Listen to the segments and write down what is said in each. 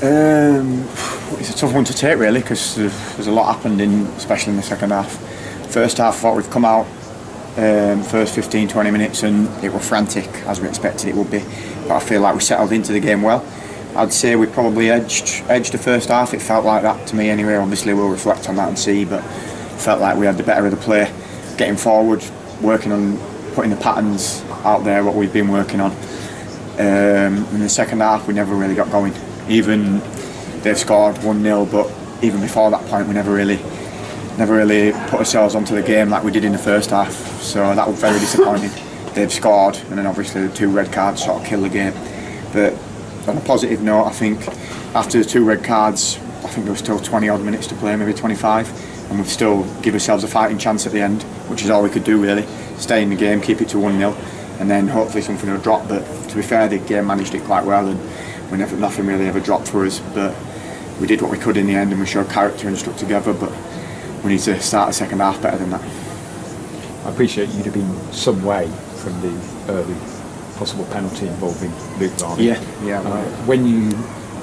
It's a tough one to take really, because there's a lot happened especially in the second half. First half, I thought we've come out first 15-20 minutes and it was frantic as we expected it would be, but I feel like we settled into the game well. I'd say we probably edged the first half. It felt like that to me anyway. Obviously we'll reflect on that and see, but it felt like we had the better of the play, getting forward, working on putting the patterns out there what we've been working on. In the second half we never really got going. Even they've scored 1-0, but even before that point we never really put ourselves onto the game like we did in the first half, so that was very disappointing. They've scored, and then obviously the 2 red cards sort of kill the game. But on a positive note, I think after the 2 red cards, I think there was still 20 odd minutes to play, maybe 25, and we've still give ourselves a fighting chance at the end, which is all we could do really. Stay in the game, keep it to 1-0, and then hopefully something will drop. But to be fair, the game managed it quite well, and nothing really ever dropped for us. But we did what we could in the end, and we showed character and stuck together. But we need to start the second half better than that. I appreciate you'd have been some way from the early possible penalty involving Luke Varney. Yeah. When you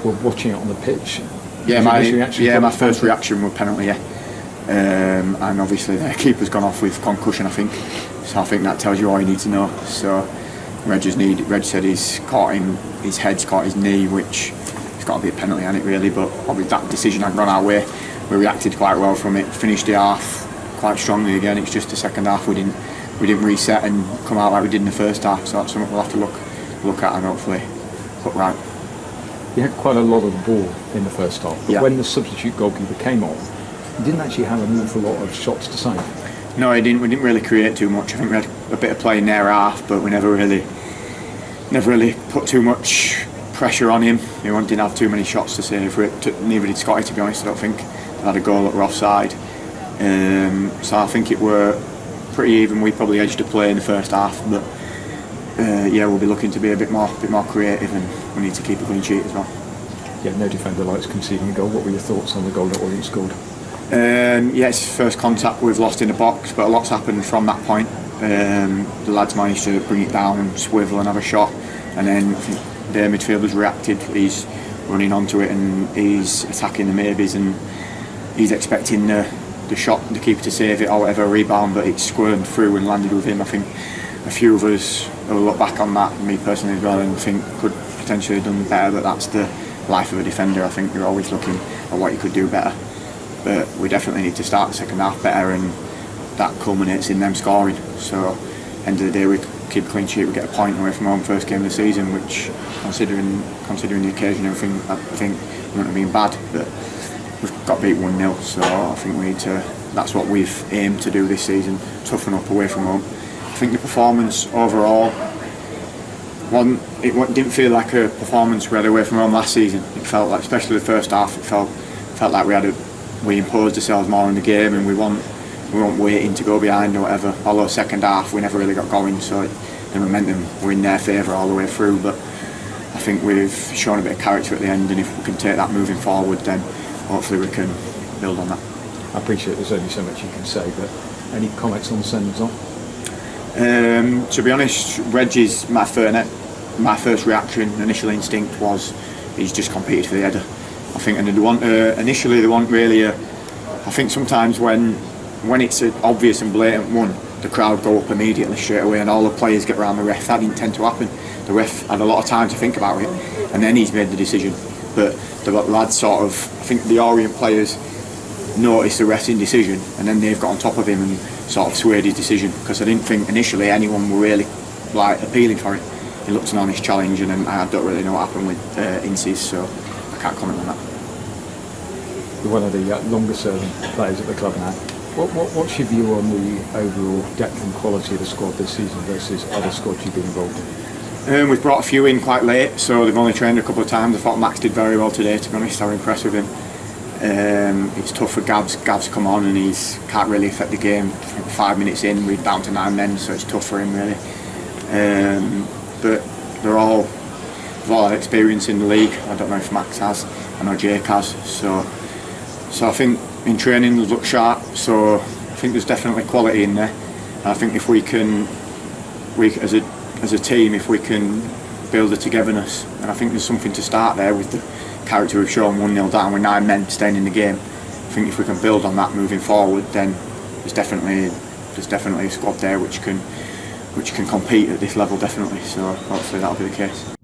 were watching it on the pitch, my first reaction was penalty. Yeah, and obviously the keeper's gone off with concussion, I think. So I think that tells you all you need to know. So Reg said he's caught his head's caught his knee, which it's got to be a penalty on it really. But obviously that decision had gone our way. We reacted quite well from it, finished the half quite strongly again. It's just the second half we didn't reset and come out like we did in the first half, so that's something we'll have to look at and hopefully put right. You had quite a lot of the ball in the first half, but when the substitute goalkeeper came on, he didn't actually have an awful lot of shots to save. No, he didn't. We didn't really create too much. I think we had a bit of play in their half, but we never really put too much pressure on him. He didn't have too many shots to save for it. Neither did Scotty, to be honest. I don't think they had a goal that were offside. So I think it were pretty even. We probably edged the play in the first half, but we'll be looking to be a bit more creative, and we need to keep a clean sheet as well. Yeah, no defender likes conceding a goal. What were your thoughts on the goal that Orient scored? It's first contact we've lost in the box, but a lot's happened from that point. The lads managed to bring it down, swivel and have a shot, and then I think their midfielder's reacted. He's running onto it and he's attacking the maybes, and he's expecting the shot, the keeper to save it or whatever, rebound, but it squirmed through and landed with him. I think a few of us will look back on that, me personally as well, and think could potentially have done better, but that's the life of a defender. I think you're always looking at what you could do better, but we definitely need to start the second half better, and that culminates in them scoring. So end of the day we keep a clean sheet, we get a point away from home, first game of the season, which considering the occasion and everything, I think wouldn't have been bad, but we've got beat 1-0, so I think we need to, that's what we've aimed to do this season, toughen up away from home. I think the performance overall, it didn't feel like a performance we had away from home last season. It felt like, especially the first half, it felt like we imposed ourselves more in the game, and we weren't waiting to go behind or whatever. Although second half we never really got going, so the momentum were in their favour all the way through. But I think we've shown a bit of character at the end, and if we can take that moving forward, then hopefully we can build on that. I appreciate there's only so much you can say, but any comments on the senders on? To be honest, Reggie's my first reaction, initial instinct was he's just competed for the header. I think, and initially they want really I think sometimes when it's an obvious and blatant one, the crowd go up immediately straight away and all the players get around the ref. That didn't tend to happen. The ref had a lot of time to think about it, and then he's made the decision. But the lads sort of, I think the Orient players noticed the ref's indecision, and then they've got on top of him and sort of swayed his decision, because I didn't think initially anyone were really appealing for it. He looked an honest challenge, and then I don't really know what happened with Inces, so I can't comment on that. You're one of the longer serving players at the club now. What's your view on the overall depth and quality of the squad this season versus other squads you've been involved in? We've brought a few in quite late, so they've only trained a couple of times. I thought Max did very well today, to be honest. I was impressed with him. It's tough for Gav's come on and he's can't really affect the game. 5 minutes in, we're down to 9 men, so it's tough for him really. But they've all had experience in the league. I don't know if Max has, I know Jake has. So I think in training they look sharp. So I think there's definitely quality in there. And I think if we as a team, if we can build a togetherness, and I think there's something to start there with the character we've shown, 1-0 down with 9 men staying in the game. I think if we can build on that moving forward, then there's definitely a squad there which can compete at this level, definitely. So hopefully that'll be the case.